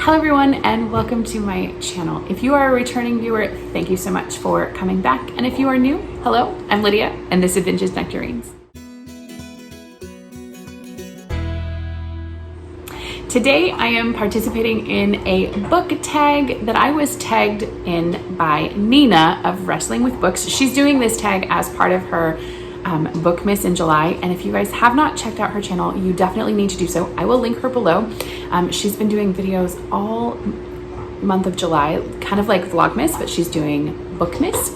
Hello everyone and welcome to my channel. If you are a returning viewer, thank you so much for coming back. And if you are new, hello, I'm Lydia and this is Vintage Nectarines. Today I am participating in a book tag that I was tagged in by Nina of Wrestling with Books. She's doing this tag as part of her Bookmas in July, and if you guys have not checked out her channel, you definitely need to do so. I will link her below. She's been doing videos all month of July, kind of like Vlogmas, but she's doing Bookmas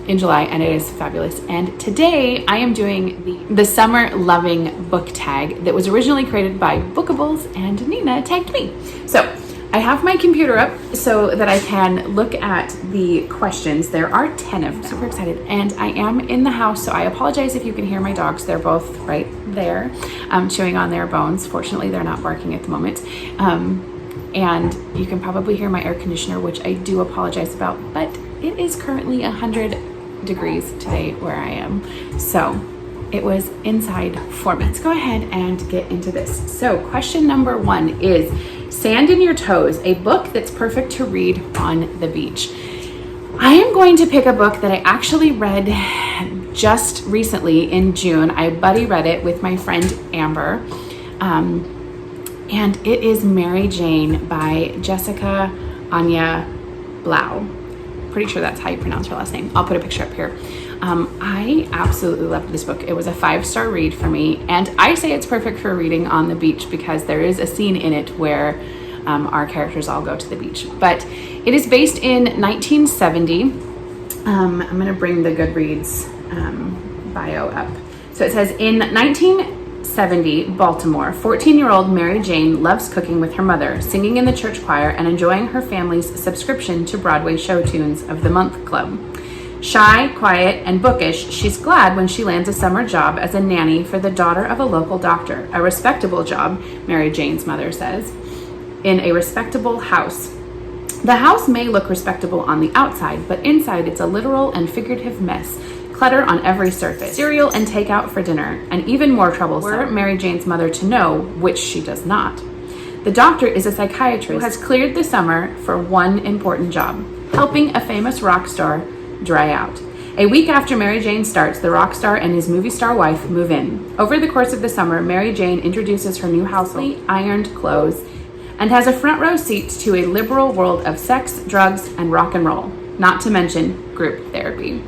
in July, and it is fabulous. And today I am doing the summer loving book tag that was originally created by Bookables, and Nina tagged me. So I have my computer up so that I can look at the questions. There are 10 of them. I'm super excited. And I am in the house, so I apologize if you can hear my dogs. They're both right there, chewing on their bones. Fortunately, they're not barking at the moment. And you can probably hear my air conditioner, which I do apologize about, but it is currently 100 degrees today where I am. So it was inside for me. Let's go ahead and get into this. So question number 1 is Sand in Your Toes, a book that's perfect to read on the beach. I am going to pick a book that I actually read just recently in June. I buddy read it with my friend Amber. And it is Mary Jane by Jessica Anya Blau. Pretty sure that's how you pronounce her last name. I'll put a picture up here. I absolutely loved this book. It was a 5-star read for me, and I say it's perfect for reading on the beach because there is a scene in it where our characters all go to the beach. But it is based in 1970. I'm going to bring the Goodreads bio up. So it says, in 1970 Baltimore, 14-year-old Mary Jane loves cooking with her mother, singing in the church choir, and enjoying her family's subscription to Broadway show tunes of the Month Club. Shy, quiet, and bookish, she's glad when she lands a summer job as a nanny for the daughter of a local doctor. A respectable job, Mary Jane's mother says, in a respectable house. The house may look respectable on the outside, but inside it's a literal and figurative mess. Clutter on every surface, cereal and takeout for dinner, and even more troublesome. Were Mary Jane's mother to know, which she does not. The doctor is a psychiatrist who has cleared the summer for one important job, helping a famous rock star dry out. A week after Mary Jane starts, the rock star and his movie star wife move in. Over the course of the summer, Mary Jane introduces her new household, ironed clothes, and has a front row seat to a liberal world of sex, drugs, and rock and roll, not to mention group therapy.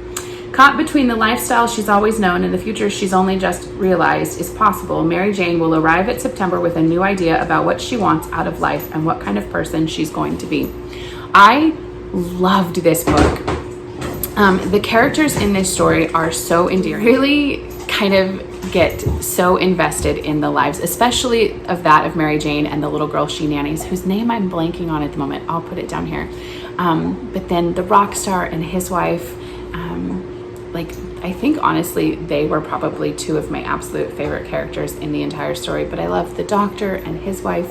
Caught between the lifestyle she's always known and the future she's only just realized is possible, Mary Jane will arrive at September with a new idea about what she wants out of life and what kind of person she's going to be. I loved this book. The characters in this story are so endearing. Really kind of get so invested in the lives, especially of that of Mary Jane and the little girl she nannies, whose name I'm blanking on at the moment. I'll put it down here. But then the rock star and his wife, I think honestly they were probably 2 of my absolute favorite characters in the entire story, but I love the doctor and his wife.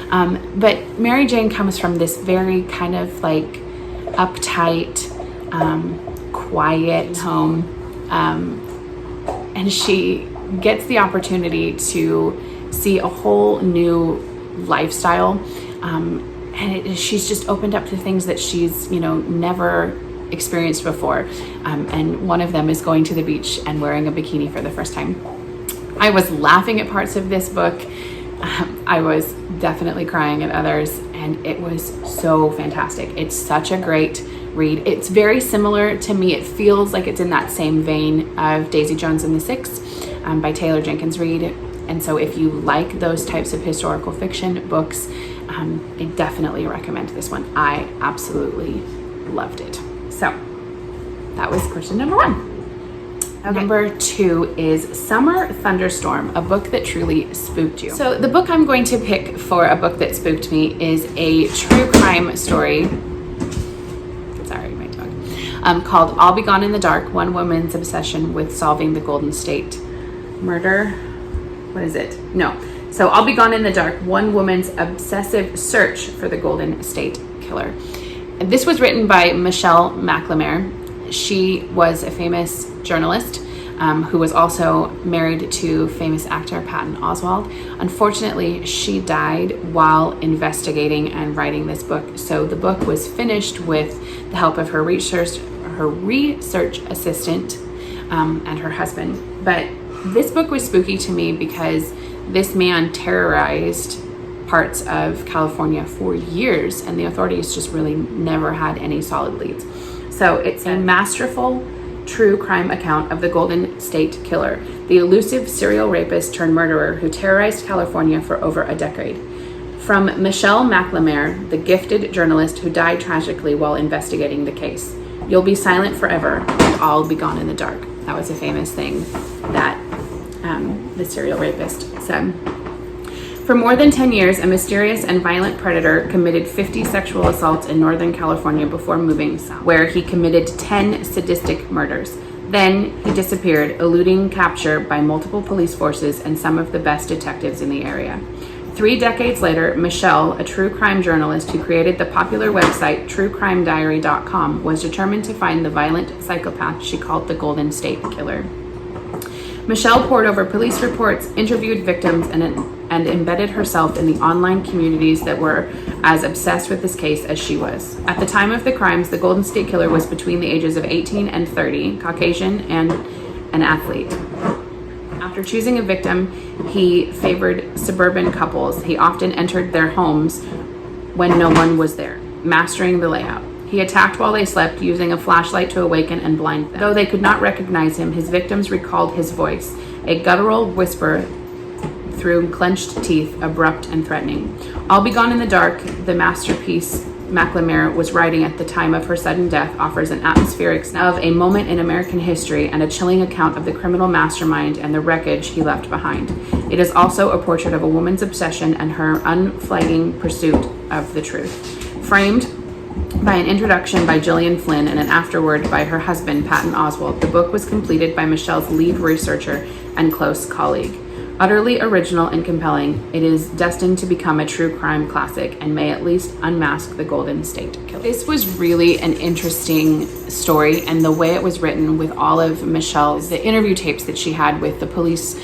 But Mary Jane comes from this very kind of like uptight, quiet home, and she gets the opportunity to see a whole new lifestyle, and she's just opened up to things that she's never experienced before, and one of them is going to the beach and wearing a bikini for the first time. I was laughing at parts of this book. I was definitely crying at others, and it was so fantastic. It's such a great read. It's very similar to me. It feels like it's in that same vein of Daisy Jones and the Six by Taylor Jenkins Reid. And so if you like those types of historical fiction books, I definitely recommend this one. I absolutely loved it. So that was question number 1. Okay. Number 2 is Summer Thunderstorm, a book that truly spooked you. So the book I'm going to pick for a book that spooked me is a true crime story. Sorry, my dog. Called I'll Be Gone in the Dark, One Woman's Obsession with Solving the Golden State Murder. What is it? No. So I'll Be Gone in the Dark, One Woman's Obsessive Search for the Golden State Killer. This was written by Michelle McLemore. She was a famous journalist who was also married to famous actor Patton Oswalt. Unfortunately, she died while investigating and writing this book. So the book was finished with the help of her research assistant and her husband. But this book was spooky to me because this man terrorized parts of California for years, and the authorities just really never had any solid leads. So it's a masterful true crime account of the Golden State Killer, the elusive serial rapist turned murderer who terrorized California for over a decade. From Michelle McLemore, the gifted journalist who died tragically while investigating the case. You'll be silent forever, and I'll be gone in the dark. That was a famous thing that the serial rapist said. For more than 10 years, a mysterious and violent predator committed 50 sexual assaults in Northern California before moving south, where he committed 10 sadistic murders. Then he disappeared, eluding capture by multiple police forces and some of the best detectives in the area. 3 decades later, Michelle, a true crime journalist who created the popular website truecrimediary.com, was determined to find the violent psychopath she called the Golden State Killer. Michelle pored over police reports, interviewed victims, and embedded herself in the online communities that were as obsessed with this case as she was. At the time of the crimes, the Golden State Killer was between the ages of 18 and 30, Caucasian, and an athlete. After choosing a victim, he favored suburban couples. He often entered their homes when no one was there, mastering the layout. He attacked while they slept, using a flashlight to awaken and blind them. Though they could not recognize him, his victims recalled his voice, a guttural whisper through clenched teeth, abrupt and threatening. I'll Be Gone in the Dark, the masterpiece McLemore was writing at the time of her sudden death, offers an atmospheric of a moment in American history and a chilling account of the criminal mastermind and the wreckage he left behind. It is also a portrait of a woman's obsession and her unflagging pursuit of the truth. Framed by an introduction by Gillian Flynn and an afterword by her husband, Patton Oswalt, the book was completed by Michelle's lead researcher and close colleague. Utterly original and compelling, it is destined to become a true crime classic and may at least unmask the Golden State Killer. This was really an interesting story, and the way it was written with all of Michelle's, the interview tapes that she had with the police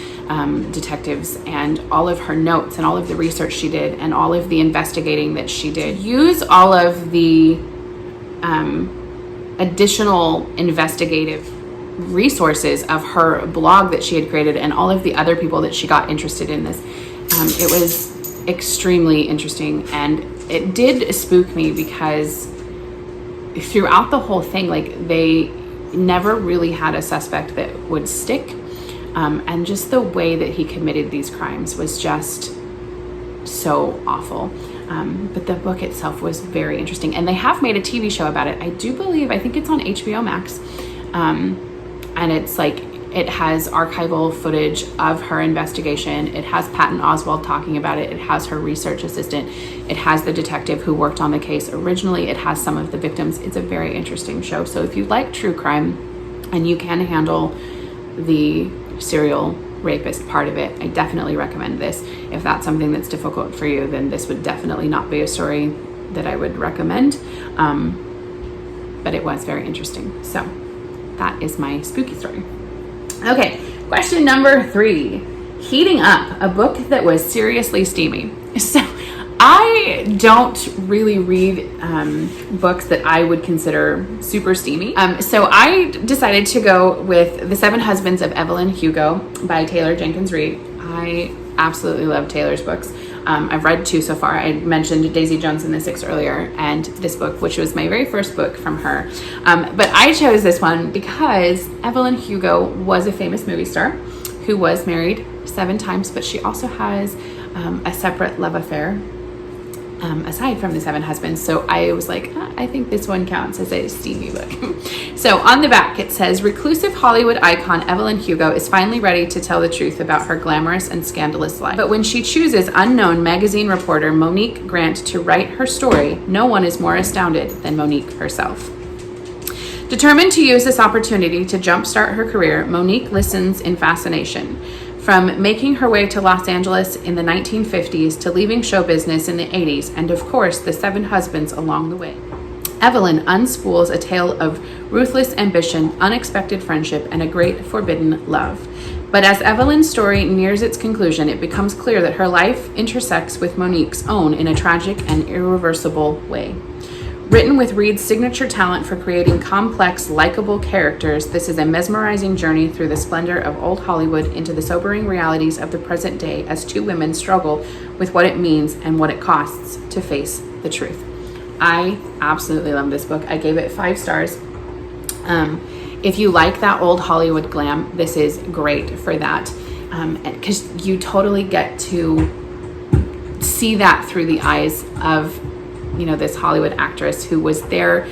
detectives and all of her notes and all of the research she did and all of the investigating that she did. Use all of the additional investigative resources of her blog that she had created and all of the other people that she got interested in this. It was extremely interesting, and it did spook me because throughout the whole thing, like, they never really had a suspect that would stick, and just the way that he committed these crimes was just so awful. But the book itself was very interesting, and they have made a TV show about it. I think it's on HBO Max. And it's like, it has archival footage of her investigation. It has Patton Oswalt talking about it. It has her research assistant. It has the detective who worked on the case originally. It has some of the victims. It's a very interesting show. So if you like true crime and you can handle the serial rapist part of it, I definitely recommend this. If that's something that's difficult for you, then this would definitely not be a story that I would recommend. But it was very interesting. So that is my spooky story. Okay, question number 3. Heating Up, a book that was seriously steamy. So I don't really read books that I would consider super steamy. So I decided to go with The 7 Husbands of Evelyn Hugo by Taylor Jenkins Reid. I absolutely love Taylor's books. I've read 2 so far. I mentioned Daisy Jones and the Six earlier, and this book, which was my very first book from her. But I chose this one because Evelyn Hugo was a famous movie star who was married 7 times, but she also has a separate love affair aside from The 7 Husbands. So I was like, I think this one counts as a steamy book. So on the back it says, reclusive Hollywood icon Evelyn Hugo is finally ready to tell the truth about her glamorous and scandalous life. But when she chooses unknown magazine reporter Monique Grant to write her story, no one is more astounded than Monique herself. Determined to use this opportunity to jumpstart her career, Monique listens in fascination. From making her way to Los Angeles in the 1950s to leaving show business in the 80s, and of course, the 7 husbands along the way. Evelyn unspools a tale of ruthless ambition, unexpected friendship, and a great forbidden love. But as Evelyn's story nears its conclusion, it becomes clear that her life intersects with Monique's own in a tragic and irreversible way. Written with Reed's signature talent for creating complex, likable characters, this is a mesmerizing journey through the splendor of old Hollywood into the sobering realities of the present day as two women struggle with what it means and what it costs to face the truth. I absolutely love this book. I gave it 5 stars. If you like that old Hollywood glam, this is great for that, because you totally get to see that through the eyes of, you know, this Hollywood actress who was there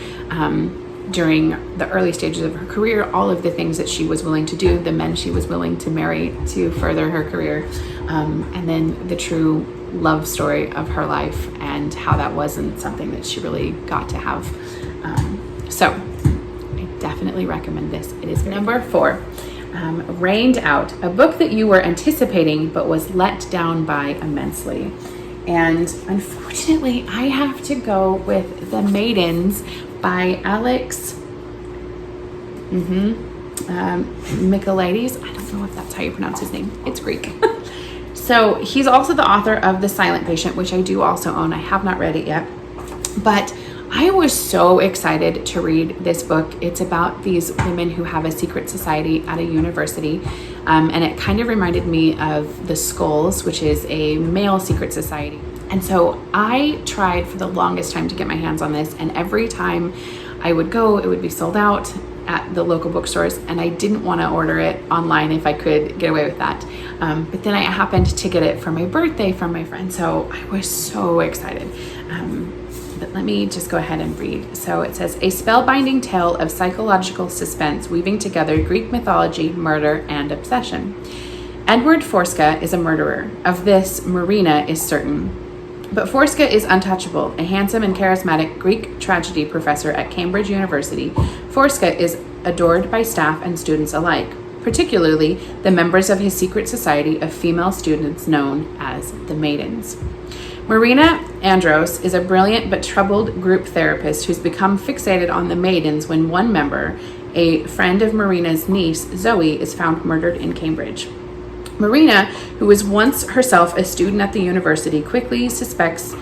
during the early stages of her career, all of the things that she was willing to do, the men she was willing to marry to further her career, and then the true love story of her life and how that wasn't something that she really got to have. So I definitely recommend this. It is number 4, Rained Out, a book that you were anticipating but was let down by immensely. And unfortunately, I have to go with The Maidens by Alex Michaelides. I don't know if that's how you pronounce his name. It's Greek. So he's also the author of The Silent Patient, which I do also own. I have not read it yet, but I was so excited to read this book. It's about these women who have a secret society at a university, and it kind of reminded me of The Skulls, which is a male secret society. And so I tried for the longest time to get my hands on this, and every time I would go, it would be sold out at the local bookstores, and I didn't want to order it online if I could get away with that. But then I happened to get it for my birthday from my friend, so I was so excited. But let me just go ahead and read. So it says, a spellbinding tale of psychological suspense weaving together Greek mythology, murder, and obsession. Edward Forska is a murderer. Of this, Marina is certain. But Forska is untouchable, a handsome and charismatic Greek tragedy professor at Cambridge University. Forska is adored by staff and students alike, particularly the members of his secret society of female students known as the Maidens. Marina Andros is a brilliant but troubled group therapist who's become fixated on the Maidens when one member, a friend of Marina's niece, Zoe, is found murdered in Cambridge. Marina, who was once herself a student at the university, quickly suspects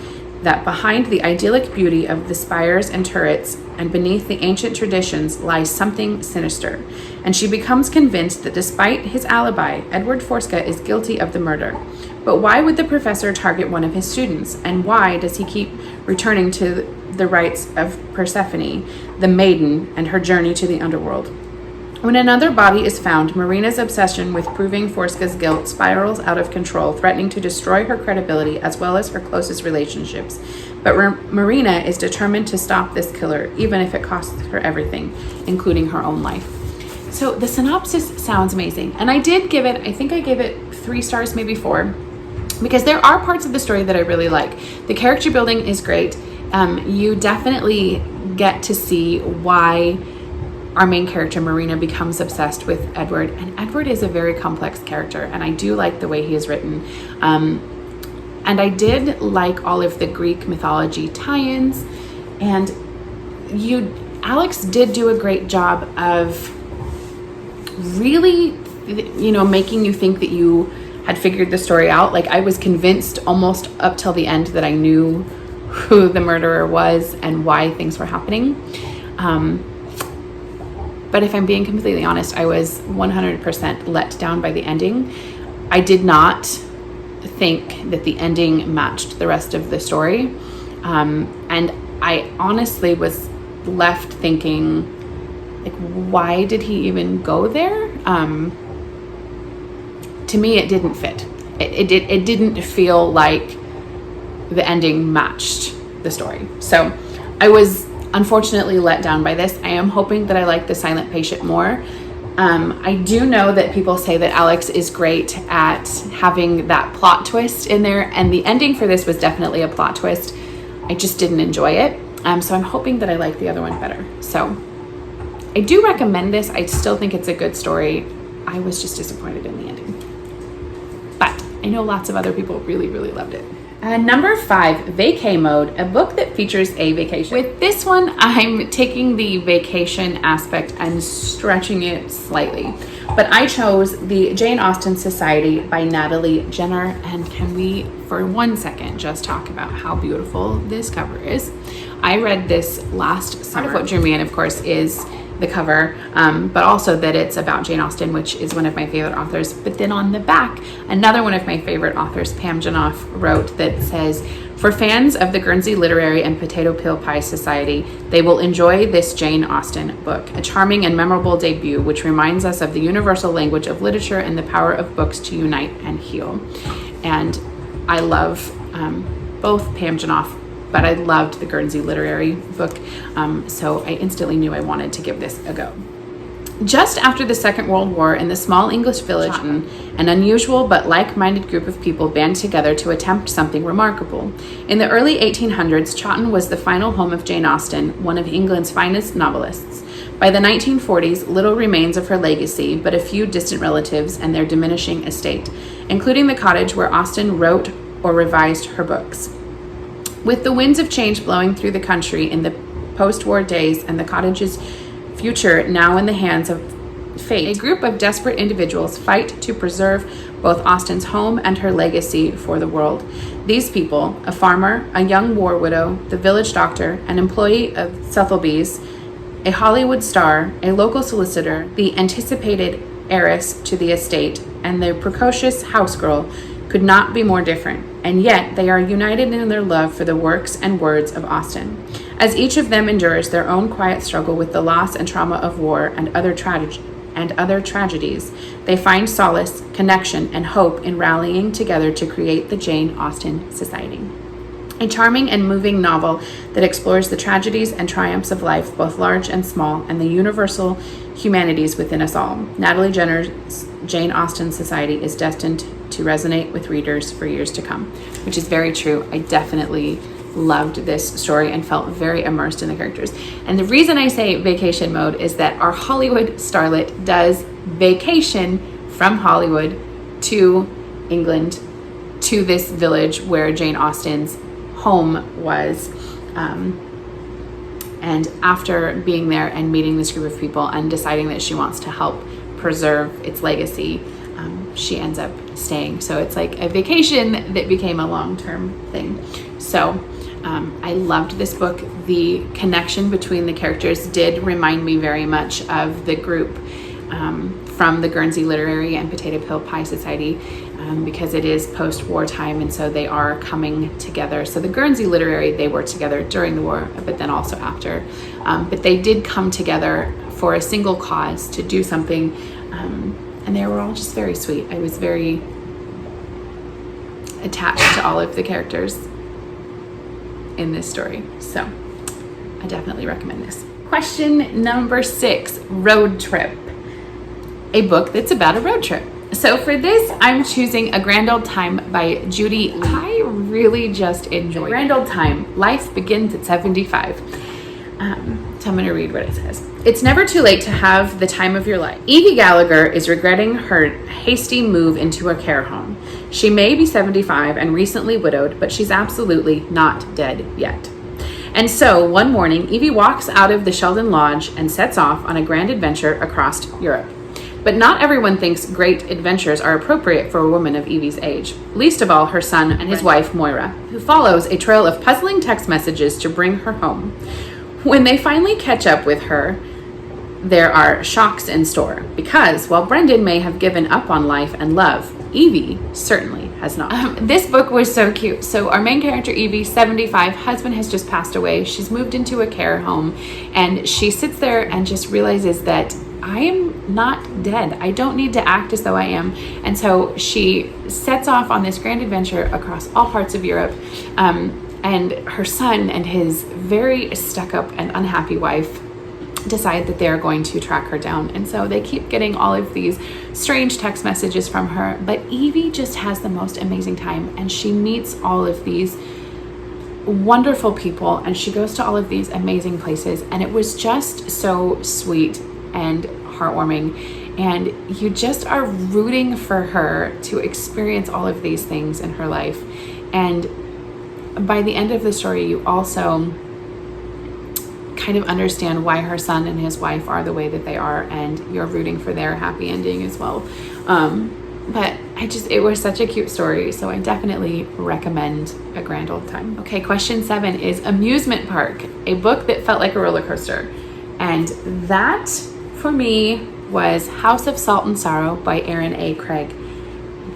that behind the idyllic beauty of the spires and turrets and beneath the ancient traditions lies something sinister, and she becomes convinced that despite his alibi, Edward Forska is guilty of the murder. But why would the professor target one of his students, and why does he keep returning to the rites of Persephone, the maiden, and her journey to the underworld? When another body is found, Marina's obsession with proving Forska's guilt spirals out of control, threatening to destroy her credibility as well as her closest relationships. But Marina is determined to stop this killer, even if it costs her everything, including her own life. So the synopsis sounds amazing. And I did give it, I think I gave it 3 stars, maybe 4, because there are parts of the story that I really like. The character building is great. You definitely get to see why our main character, Marina, becomes obsessed with Edward. And Edward is a very complex character, and I do like the way he is written. And I did like all of the Greek mythology tie-ins. And Alex did do a great job of really, making you think that you had figured the story out. Like, I was convinced almost up till the end that I knew who the murderer was and why things were happening. But if I'm being completely honest, I was 100% let down by the ending. I did not think that the ending matched the rest of the story. And I honestly was left thinking, like, why did he even go there? To me, it didn't fit. It didn't feel like the ending matched the story. So I was unfortunately let down by this. I am hoping that I like The Silent Patient more. I do know that people say that Alex is great at having that plot twist in there, and the ending for this was definitely a plot twist. I just didn't enjoy it. So I'm hoping that I like the other one better. So I do recommend this. I still think it's a good story. I was just disappointed in the ending. But I know lots of other people really, really loved it. Number 5, Vacay Mode, a book that features a vacation. With this one, I'm taking the vacation aspect and stretching it slightly. But I chose the Jane Austen Society by Natalie Jenner. And can we, for 1 second, just talk about how beautiful this cover is? I read this last summer. Part of what drew me in, of course, is the cover, but also that it's about Jane Austen, which is one of my favorite authors. But then on the back, another one of my favorite authors, Pam Janoff, wrote that says, for fans of the Guernsey Literary and Potato Peel Pie Society, they will enjoy this Jane Austen book, a charming and memorable debut which reminds us of the universal language of literature and the power of books to unite and heal. And I love both Pam Janoff, but I loved the Guernsey Literary book, so I instantly knew I wanted to give this a go. Just after the Second World War, in the small English village, an unusual but like-minded group of people band together to attempt something remarkable. In the early 1800s, Chawton was the final home of Jane Austen, one of England's finest novelists. By the 1940s, little remains of her legacy, but a few distant relatives and their diminishing estate, including the cottage where Austen wrote or revised her books. With the winds of change blowing through the country in the post-war days and the cottage's future now in the hands of fate, a group of desperate individuals fight to preserve both Austen's home and her legacy for the world. These people, a farmer, a young war widow, the village doctor, an employee of Sotheby's, a Hollywood star, a local solicitor, the anticipated heiress to the estate, and the precocious house girl, could not be more different, and yet they are united in their love for the works and words of Austen. As each of them endures their own quiet struggle with the loss and trauma of war and other tragedies, they find solace, connection, and hope in rallying together to create the Jane Austen Society. A charming and moving novel that explores the tragedies and triumphs of life, both large and small, and the universal humanities within us all. Natalie Jenner's Jane Austen Society is destined to resonate with readers for years to come, which is very true. I definitely loved this story and felt very immersed in the characters. And the reason I say vacation mode is that our Hollywood starlet does vacation from Hollywood to England, to this village where Jane Austen's home was. And after being there and meeting this group of people and deciding that she wants to help preserve its legacy, she ends up staying. So it's like a vacation that became a long-term thing. So I loved this book. The connection between the characters did remind me very much of the group from the Guernsey Literary and Potato Peel Pie Society, because it is post-war time, and so they are coming together. So the Guernsey Literary, they were together during the war, but then also after. But they did come together for a single cause to do something, and they were all just very sweet. I was very attached to all of the characters in this story. So I definitely recommend this. Question number 6, Roadtrip, a book that's about a road trip. So for this, I'm choosing A Grand Old Time by Judy Lee. I really just enjoyed it. Grand Old Time, life begins at 75. So I'm going to read what it says. It's never too late to have the time of your life. Evie Gallagher is regretting her hasty move into a care home. She may be 75 and recently widowed, but she's absolutely not dead yet. And so one morning, Evie walks out of the Sheldon Lodge and sets off on a grand adventure across Europe. But not everyone thinks great adventures are appropriate for a woman of Evie's age, least of all her son and his wife, Moira, who follows a trail of puzzling text messages to bring her home. When they finally catch up with her, there are shocks in store, because while Brendan may have given up on life and love, Evie certainly has not. This book was so cute. So our main character, Evie, 75, husband has just passed away. She's moved into a care home, and she sits there and just realizes that I am not dead. I don't need to act as though I am. And so she sets off on this grand adventure across all parts of Europe. And her son and his very stuck-up and unhappy wife decide that they're going to track her down. And so they keep getting all of these strange text messages from her. But Evie just has the most amazing time. And she meets all of these wonderful people. And she goes to all of these amazing places. And it was just so sweet and heartwarming, and you just are rooting for her to experience all of these things in her life. And by the end of the story, you also kind of understand why her son and his wife are the way that they are, and you're rooting for their happy ending as well. But it was such a cute story, so I definitely recommend A Grand Old Time. Okay, question 7 is Amusement Park, a book that felt like a roller coaster. And that, for me, was House of Salt and Sorrow by Erin A. Craig.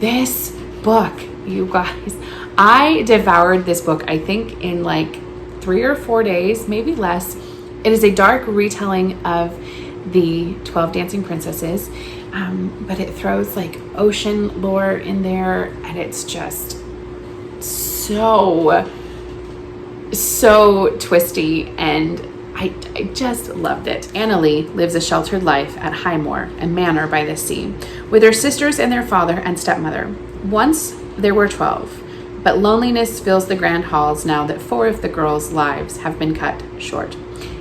This book, you guys, I devoured this book, I think, in like 3 or 4 days, maybe less. It is a dark retelling of the 12 Dancing Princesses, but it throws like ocean lore in there, and it's just so twisty, and I just loved it. Annalie lives a sheltered life at Highmoor, a manor by the sea, with her sisters and their father and stepmother. Once there were 12, but loneliness fills the grand halls now that 4 of the girls' lives have been cut short.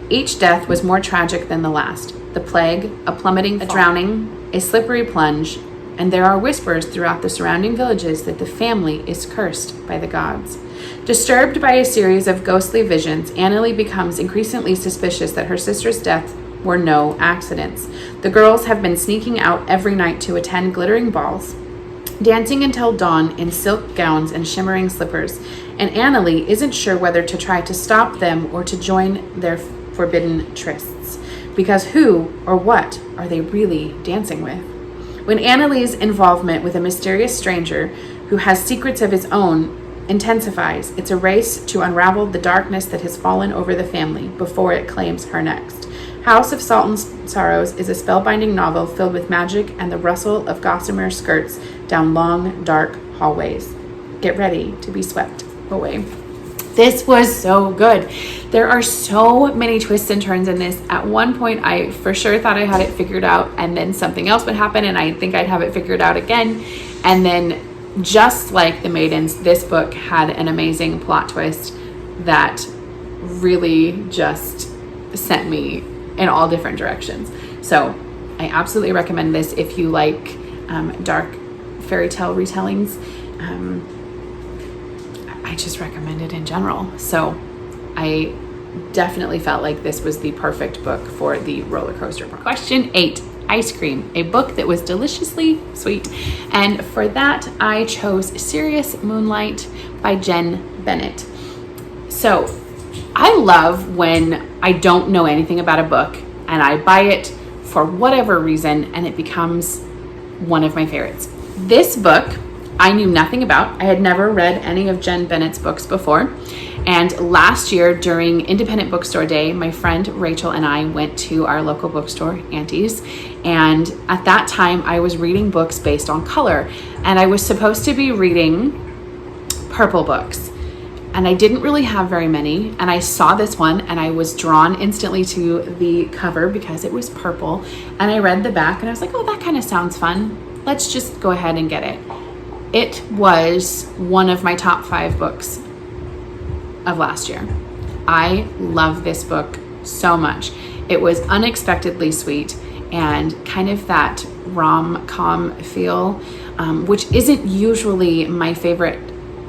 Each death was more tragic than the last. The plague, a plummeting fall, a drowning, a slippery plunge, and there are whispers throughout the surrounding villages that the family is cursed by the gods. Disturbed by a series of ghostly visions, Annalie becomes increasingly suspicious that her sister's death were no accidents. The girls have been sneaking out every night to attend glittering balls, dancing until dawn in silk gowns and shimmering slippers, and Annalie isn't sure whether to try to stop them or to join their forbidden trysts, because who or what are they really dancing with? When Annalie's involvement with a mysterious stranger who has secrets of his own intensifies, it's a race to unravel the darkness that has fallen over the family before it claims her next. House of Salt and Sorrows is a spellbinding novel filled with magic and the rustle of gossamer skirts down long, dark hallways. Get ready to be swept away. This was so good. There are so many twists and turns in this. At one point, I for sure thought I had it figured out, and then something else would happen, and I think I'd have it figured out again. And then, just like The Maidens, this book had an amazing plot twist that really just sent me in all different directions. So I absolutely recommend this if you like dark fairy tale retellings. I just recommend it in general. So I definitely felt like this was the perfect book for the roller coaster park. Question 8, Ice Cream, a book that was deliciously sweet. And for that, I chose Serious Moonlight by Jen Bennett. So I love when I don't know anything about a book and I buy it for whatever reason and it becomes one of my favorites. This book I knew nothing about. I had never read any of Jen Bennett's books before. And last year during Independent Bookstore Day, my friend Rachel and I went to our local bookstore, Auntie's. And at that time I was reading books based on color. And I was supposed to be reading purple books. And I didn't really have very many. And I saw this one and I was drawn instantly to the cover because it was purple. And I read the back and I was like, oh, that kind of sounds fun. Let's just go ahead and get it. It was one of my top 5 books of last year. I love this book so much. It was unexpectedly sweet and kind of that rom-com feel, which isn't usually my favorite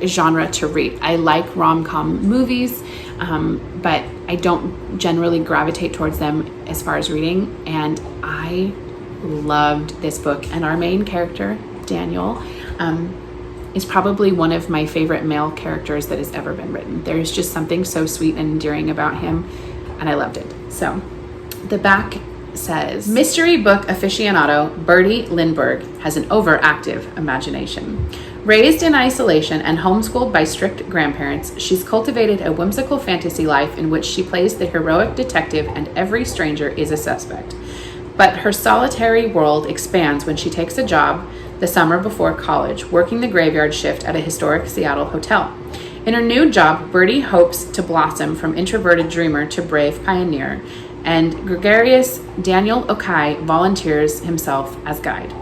genre to read. I like rom-com movies, but I don't generally gravitate towards them as far as reading. And I loved this book. And our main character, Daniel, is probably one of my favorite male characters that has ever been written. There's just something so sweet and endearing about him, and I loved it. So the back says, mystery book aficionado Bertie Lindbergh has an overactive imagination. Raised in isolation and homeschooled by strict grandparents, she's cultivated a whimsical fantasy life in which she plays the heroic detective and every stranger is a suspect. But her solitary world expands when she takes a job the summer before college, working the graveyard shift at a historic Seattle hotel. In her new job, Bertie hopes to blossom from introverted dreamer to brave pioneer, and gregarious Daniel Vacay volunteers himself as guide.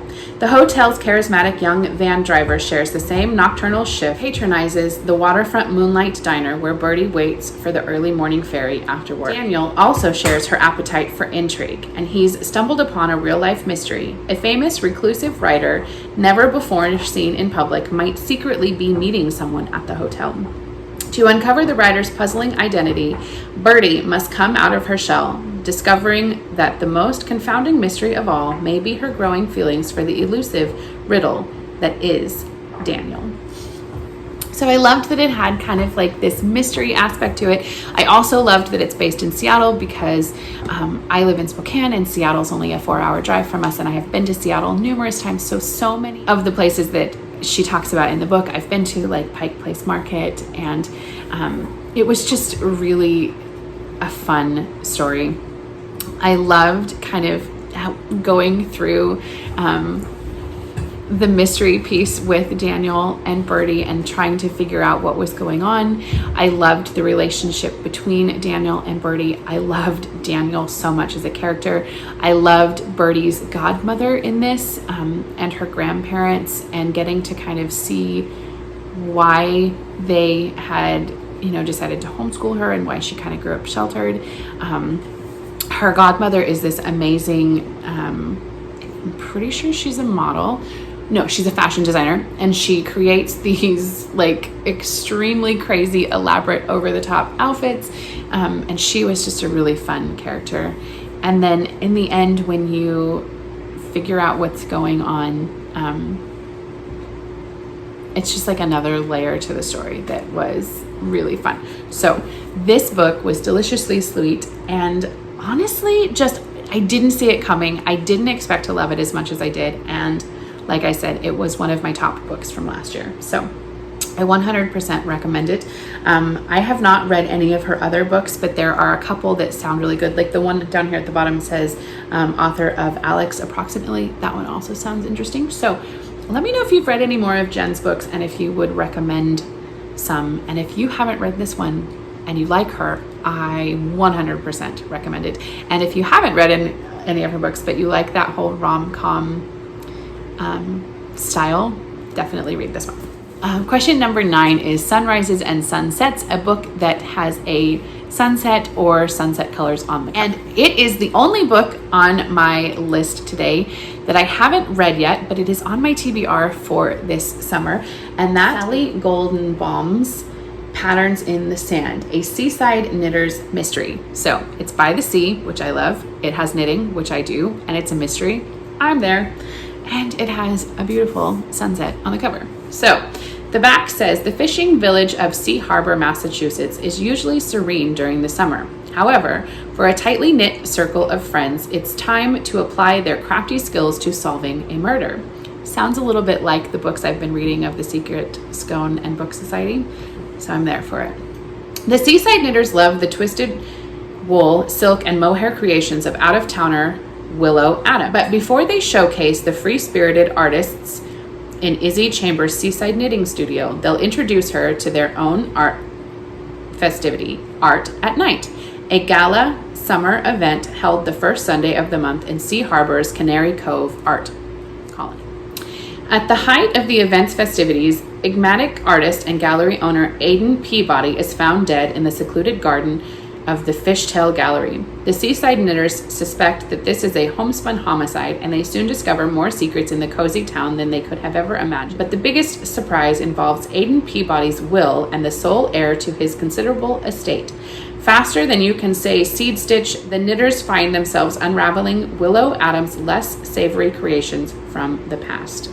The hotel's charismatic young van driver shares the same nocturnal shift, patronizes the waterfront Moonlight Diner where Bertie waits for the early morning ferry after work. Daniel also shares her appetite for intrigue, and he's stumbled upon a real-life mystery. A famous reclusive writer, never before seen in public, might secretly be meeting someone at the hotel. To uncover the writer's puzzling identity, Birdie must come out of her shell, discovering that the most confounding mystery of all may be her growing feelings for the elusive riddle that is Daniel. So I loved that it had kind of like this mystery aspect to it. I also loved that it's based in Seattle because I live in Spokane and Seattle's only a 4-hour drive from us, and I have been to Seattle numerous times. So many of the places that she talks about in the book I've been to, like Pike Place Market, and it was just really a fun story. I loved kind of going through the mystery piece with Daniel and Birdie and trying to figure out what was going on. I loved the relationship between Daniel and Birdie. I loved Daniel so much as a character. I loved Birdie's godmother in this, and her grandparents, and getting to kind of see why they had, decided to homeschool her and why she kind of grew up sheltered. Her godmother is this amazing, I'm pretty sure she's a model. No, she's a fashion designer, and she creates these like extremely crazy, elaborate, over-the-top outfits. And she was just a really fun character. And then in the end, when you figure out what's going on, it's just like another layer to the story that was really fun. So this book was deliciously sweet, and honestly, I didn't see it coming. I didn't expect to love it as much as I did. And like I said, it was one of my top books from last year. So I 100% recommend it. I have not read any of her other books, but there are a couple that sound really good. Like the one down here at the bottom says author of Alex Approximately. That one also sounds interesting. So let me know if you've read any more of Jen's books and if you would recommend some. And if you haven't read this one and you like her, I 100% recommend it. And if you haven't read any of her books, but you like that whole rom-com style, definitely read this one. Question number 9 is Sunrises and Sunsets, a book that has a sunset or sunset colors on the cover. And it is the only book on my list today that I haven't read yet, but it is on my TBR for this summer. And that's Sally Goldenbaum's Patterns in the Sand, a seaside knitter's mystery. So it's by the sea, which I love. It has knitting, which I do, and it's a mystery. I'm there. And it has a beautiful sunset on the cover. So the back says, the fishing village of Sea Harbor, Massachusetts is usually serene during the summer. However, for a tightly knit circle of friends, it's time to apply their crafty skills to solving a murder. Sounds a little bit like the books I've been reading of the Secret Scone and Book Society, so I'm there for it. The seaside knitters love the twisted wool, silk, and mohair creations of out-of-towner Willow Adam. But before they showcase the free-spirited artists in Izzy Chambers' Seaside Knitting Studio, they'll introduce her to their own art festivity, Art at Night, a gala summer event held the first Sunday of the month in Sea Harbor's Canary Cove Art Colony. At the height of the event's festivities, enigmatic artist and gallery owner Aidan Peabody is found dead in the secluded garden of the Fishtail Gallery. The seaside knitters suspect that this is a homespun homicide, and they soon discover more secrets in the cozy town than they could have ever imagined. But the biggest surprise involves Aidan Peabody's will and the sole heir to his considerable estate. Faster than you can say seed stitch, the knitters find themselves unraveling Willow Adams' less savory creations from the past.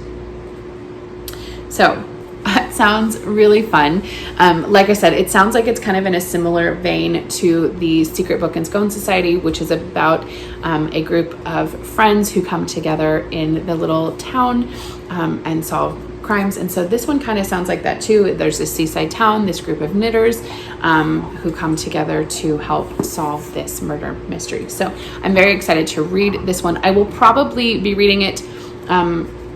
So, that sounds really fun. Like I said, it sounds like it's kind of in a similar vein to the Secret Book and Scone Society, which is about a group of friends who come together in the little town and solve crimes. And so this one kind of sounds like that too. There's this seaside town, this group of knitters who come together to help solve this murder mystery. So I'm very excited to read this one. I will probably be reading it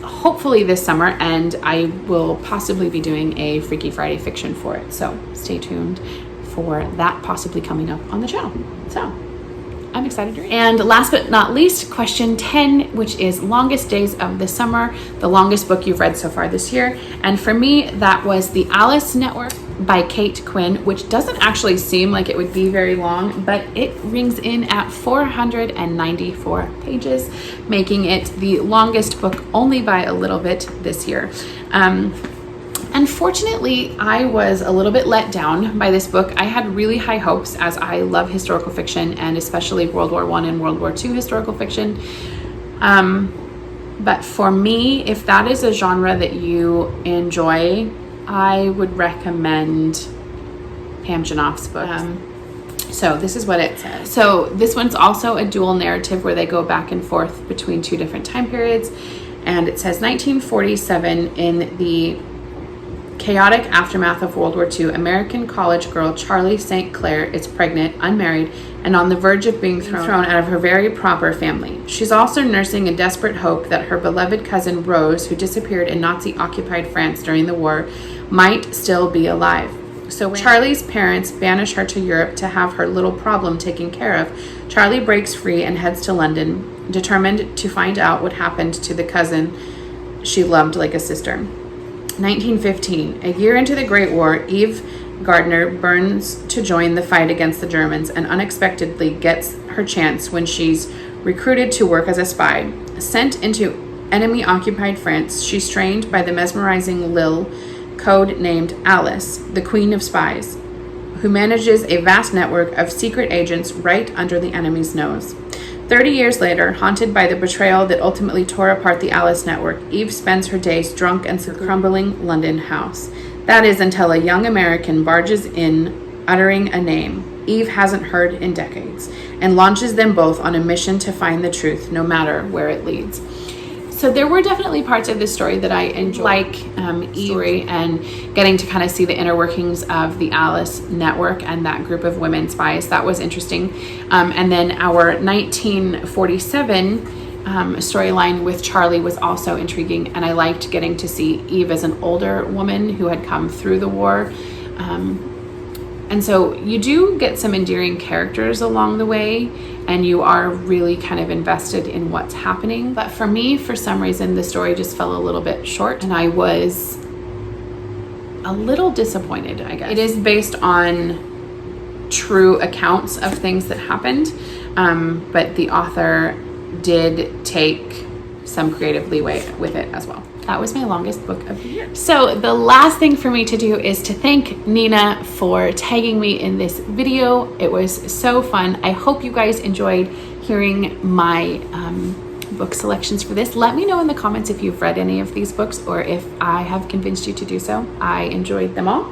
hopefully this summer, and I will possibly be doing a Freaky Friday fiction for it. So stay tuned for that possibly coming up on the channel. So I'm excited to read. And last but not least, question 10, which is longest days of the summer, the longest book you've read so far this year. And for me, that was The Alice Network by Kate Quinn, which doesn't actually seem like it would be very long, but it rings in at 494 pages, making it the longest book only by a little bit this year. Unfortunately, I was a little bit let down by this book. I had really high hopes, as I love historical fiction, and especially World War I and World War II historical fiction. But for me, if that is a genre that you enjoy, I would recommend Pam Janoff's book. So this is what it says. So this one's also a dual narrative where they go back and forth between two different time periods. And it says 1947, in the chaotic aftermath of World War II, American college girl Charlie St. Clair is pregnant, unmarried, and on the verge of being thrown out of her very proper family. She's also nursing a desperate hope that her beloved cousin Rose, who disappeared in Nazi-occupied France during the war, might still be alive. So when Charlie's parents banish her to Europe to have her little problem taken care of, Charlie breaks free and heads to London, determined to find out what happened to the cousin she loved like a sister. 1915, a year into the Great War, Eve Gardner burns to join the fight against the Germans and unexpectedly gets her chance when she's recruited to work as a spy. Sent into enemy-occupied France, she's trained by the mesmerizing Lil, code-named Alice, the Queen of Spies, who manages a vast network of secret agents right under the enemy's nose. 30 years later, haunted by the betrayal that ultimately tore apart the Alice network, Eve spends her days drunk and in a crumbling London house. That is until a young American barges in, uttering a name Eve hasn't heard in decades, and launches them both on a mission to find the truth, no matter where it leads. So there were definitely parts of this story that I enjoyed, like story and getting to kind of see the inner workings of the Alice network and that group of women spies. That was interesting. And then our 1947 storyline with Charlie was also intriguing, and I liked getting to see Eve as an older woman who had come through the war. And so you do get some endearing characters along the way, and you are really kind of invested in what's happening. But for me, for some reason, the story just fell a little bit short, and I was a little disappointed, I guess. It is based on true accounts of things that happened, but the author did take some creative leeway with it as well. That was my longest book of the year. So the last thing for me to do is to thank Nina for tagging me in this video. It was so fun. I hope you guys enjoyed hearing my book selections for this. Let me know in the comments if you've read any of these books or if I have convinced you to do so. I enjoyed them all.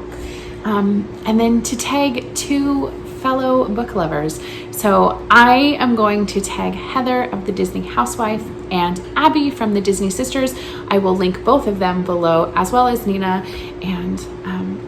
And then to tag two fellow book lovers. So I am going to tag Heather of the Disney Housewife and Abby from the Disney Sisters. I will link both of them below, as well as Nina, and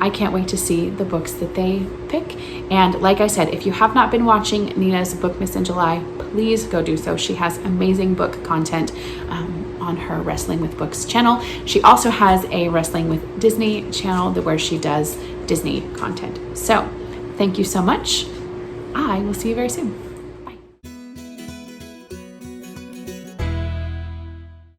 I can't wait to see the books that they pick. And like I said, if you have not been watching Nina's Bookmas in July, please go do so. She has amazing book content on her Wrestling with Books channel. She also has a Wrestling with Disney channel where she does Disney content. So thank you so much. I will see you very soon.